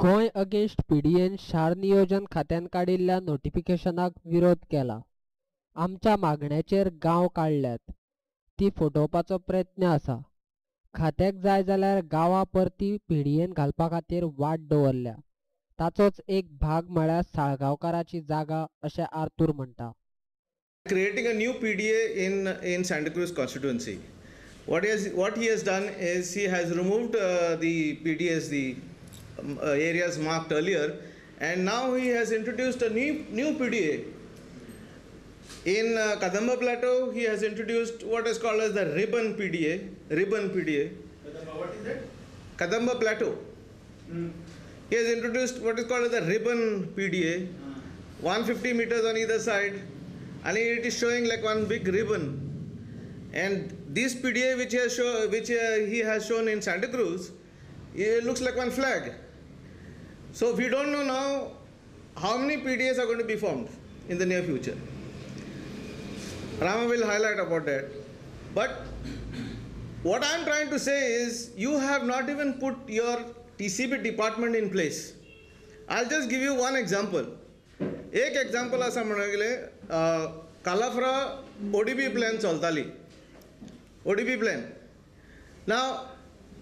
Goa against PDN शार नियोजन खात्यान काडिल्ल्या नोटिफिकेशनाक विरोध केला. आमच्या मागण्यांचेर गांव काडल्यात ती फटोवपाचो प्रयत्न आसा. खात्याक जाय जाल्यार गांवां परती पीडीएन घालपा खातीर वाट दवरल्या. ताचोच एक भाग म्हळ्यार साळगांवकाराची जागा अशें आर्थूर म्हणटा. Creating a new PDA in Santa Cruz constituency. What he has done is he has removed the PDAs, the areas marked earlier, and now he has introduced a new PDA. In Kadamba Plateau, he has introduced what is called as the ribbon PDA. Ribbon PDA. What is that? Kadamba Plateau. He has introduced what is called as the ribbon PDA. 150 meters on either side, and it is showing like one big ribbon. And this PDA which he has shown in Santa Cruz, it looks like one flag. So we don't know now how many PDAs are going to be formed in the near future. Rama will highlight about that. But what I am trying to say is you have not even put your TCB department in place. I'll just give you one example. एक example असा म्हणून गेले कालाफ्रा ODB plan चलताली. ODB plan. Now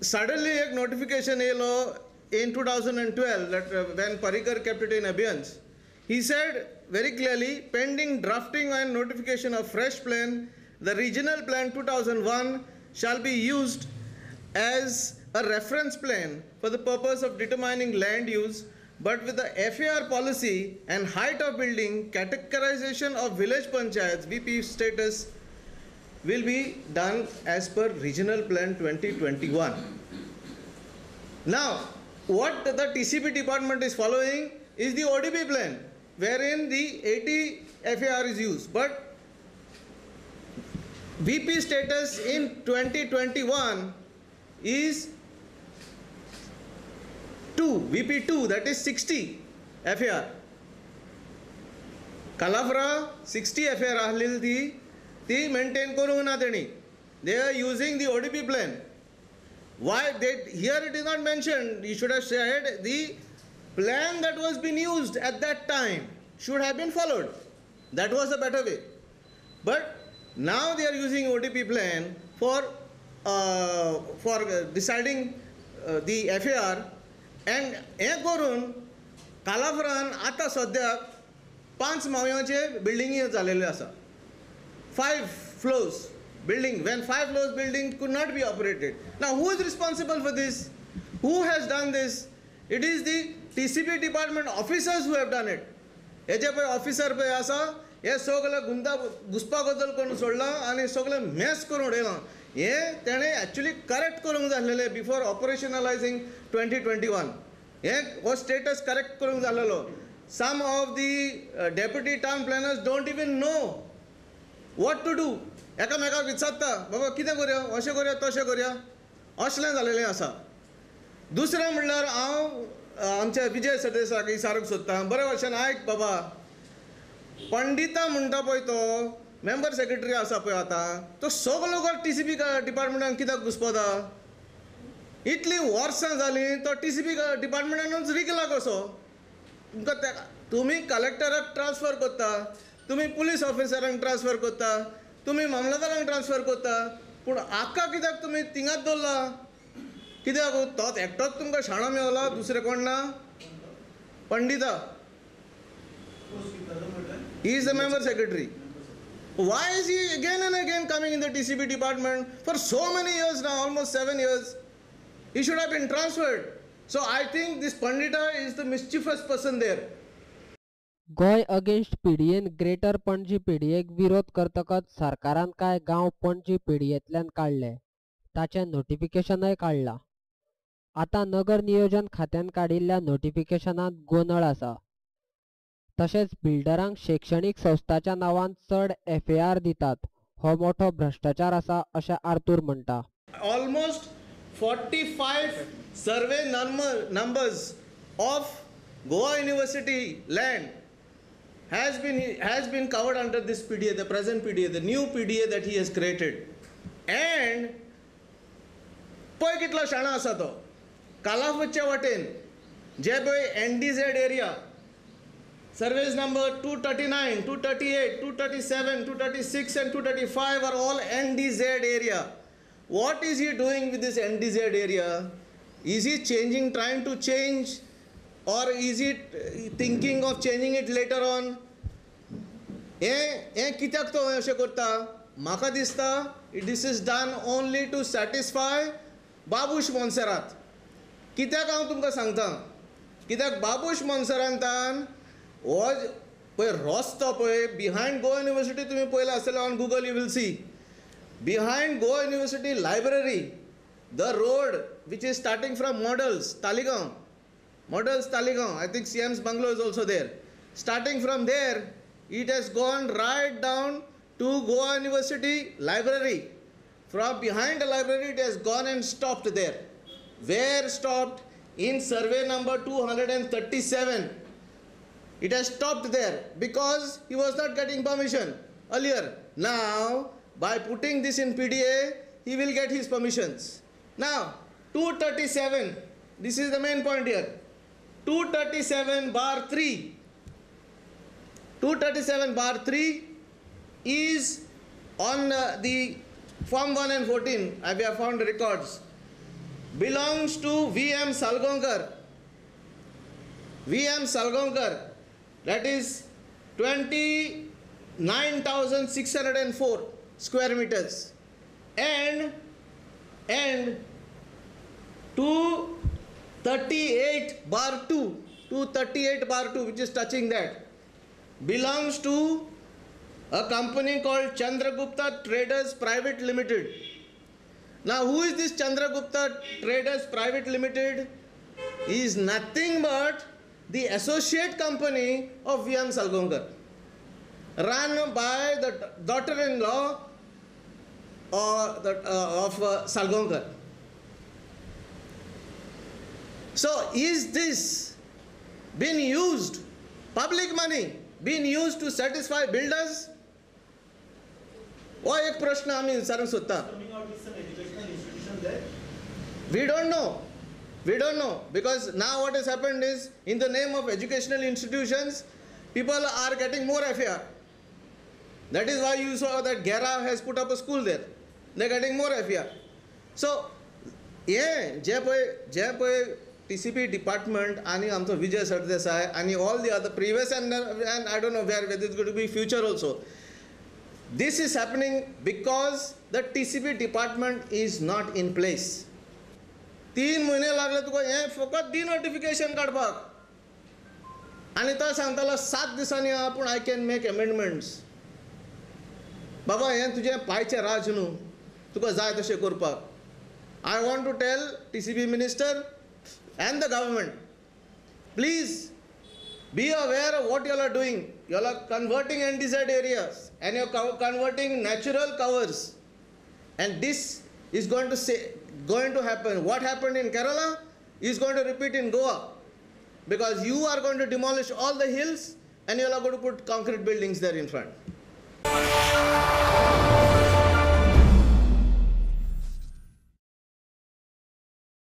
suddenly एक notification yellow in 2012 that when Parikar kept it in abeyance. He said very clearly, pending drafting and notification of fresh plan, the regional plan 2001 shall be used as a reference plan for the purpose of determining land use, but with the FAR policy and height of building, categorization of village panchayats VP status will be done as per regional plan 2021. Now, what the TCP department is following is the ODB plan, wherein the 80 FAR is used. But VP status in 2021 is 2, VP2, that is 60 FAR. Kalafra 60 FAR ahli ती maintain करूंक ना तेणी. They are using the ODB plan. Why? Here it is not mentioned. You should have said the plan that was being used at that time should have been followed. That was a better way. But now they are using ODP plan for deciding the FAR. And हे करून कालाफ्रान आतां सद्याक 5 मावयांचे बिल्डिंगी जालेले आसा. 5 floors building, when 5 floors building could not be operated. Now who is responsible for this? Who has done this? It is the TCP department officers who have done it. हेजे पळय officer पळय आसा हे सगळे गुंदा घुसपागोदल करून सोडला आनी सगळे मॅस करून उडयला. हे तेणे एक्चुअली करेक्ट करूंक जाय आसलेले बिफोर ऑपरेशनलायझिंग 2021. हो स्टेटस करेक्ट करूंक जाय आसलेलो. Some of the deputy town planners don't even know what to do. एकामेकाक विचारता बाबा कितें करया, अशें करया तशें करया, असलें जालेलें आसा. दुसरें म्हणल्यार हांव आमच्या विजय सरदेसाक विचारूंक सोदतां, बरे भशेन आयक बाबा, पंडिता म्हणटा पळय तो मेंबर सेक्रेटरी आसा पळय आतां, तो सगलो गोर TCP डिपार्टमेंटान कित्याक घुसपता? इतलीं वर्सां जालीं तो TCP डिपार्टमेंटानूच रिगला कसो? तुमी कलेक्टराक ट्रान्सफर करता, तुमी पुलीस ऑफिसरांक ट्रान्सफर करता, तुमी मामलेदारांक ट्रान्सफर करता, पूण आका कित्याक तुमी थिंगाच दवरला? कित्याक तोच एकटोच तुमकां शाणो मेवला, दुसरें कोण ना? Pandita, he is the member secretary. Why is he again and again coming in the TCP department for so many years now, almost 7 years? He should have been transferred. So I think this Pandita is the mischievous person there. Goa against PDN greater Panaji पीडीएक विरोध करतकच सरकारान कांय गांव पणजी पीडीएंतल्यान काडले. ताचें नोटिफिकेशनय काडलां. आतां नगर नियोजन खात्यान काडिल्ल्या नोटिफिकेशनांत गोंदळ आसा. तशेंच बिल्डरांक शैक्षणीक संस्थांच्या नांवान चड FAR दितात. हो मोठो भ्रश्टाचार आसा अशें आर्थूर म्हणटा. Almost 45 survey numbers of Goa University land has been covered under this PDA, the present PDA, the new PDA that he has created. And पळय कितलो शाणो आसा तो. कालाफच्या वाटेन जे पळय NDZ area, surveys number 239, 238, 237, 236 and 235 are all NDZ area. What is he doing with this NDZ area? Is he changing, trying to change, or is he thinking of changing it later on? हे कित्याक तो अशें करता? म्हाका दिसता this is done only to satisfy Babush Monserrate. कित्याक हांव तुमकां सांगता? कित्याक बाबूश मोन्सेरातान हो पळय रस्तो पळय बिहायंड गोवा युनिवर्सिटी तुमी पळयला आसतलें on Google you will see. Behind Goa University Library, the road which is starting from Models, Taligaon, I think CM's bungalow is also there. Starting from there, it has gone right down to Goa University Library. From behind the library, it has gone and stopped there. Where stopped? In survey number 237. It has stopped there because he was not getting permission earlier. Now, by putting this in PDA, he will get his permissions. Now, 237, this is the main point here. 237 bar 3. 237 bar 3 is on the Form 1 and 14, we have found records, belongs to VM Salgaonkar. VM Salgaonkar, that is 29,604 square meters, and 238 bar 2, 238 bar 2, which is touching that, belongs to a company called Chandragupta Traders Private Limited. Now, who is this Chandragupta Traders Private Limited? He is nothing but the associate company of VM Salgaonkar, run by the daughter-in-law of Salgaonkar. So, is this being used, public money being used to satisfy builders? वो एक प्रश्न आम्ही विचारूंक सोदता. We don't know. We don't know, because now what has happened is, in the name of educational institutions, people are getting more FAR. That is why you saw that Gera has put up a school there. They are getting more FAR. So, जे पळय TCP department आणि आमचो Vijay Sardesai and all the other previous and I don't know whether it's going to be future also. This is happening because the TCP department is not in place. 3 महिने लागले तुका हे फकत denotification काडपाक, आणि तो सांगतालो 7 दिसांनी आपूण I can make amendments. बाबा हे तुजे पायचे राज न्हू, तुका जाय तशें करपाक. I want to tell TCP minister and the government, please be aware of what you all are doing. You all are converting NDZ areas and you are converting natural covers, and this is going to happen. What happened in Kerala is going to repeat in Goa, because you are going to demolish all the hills and you all are going to put concrete buildings there in front.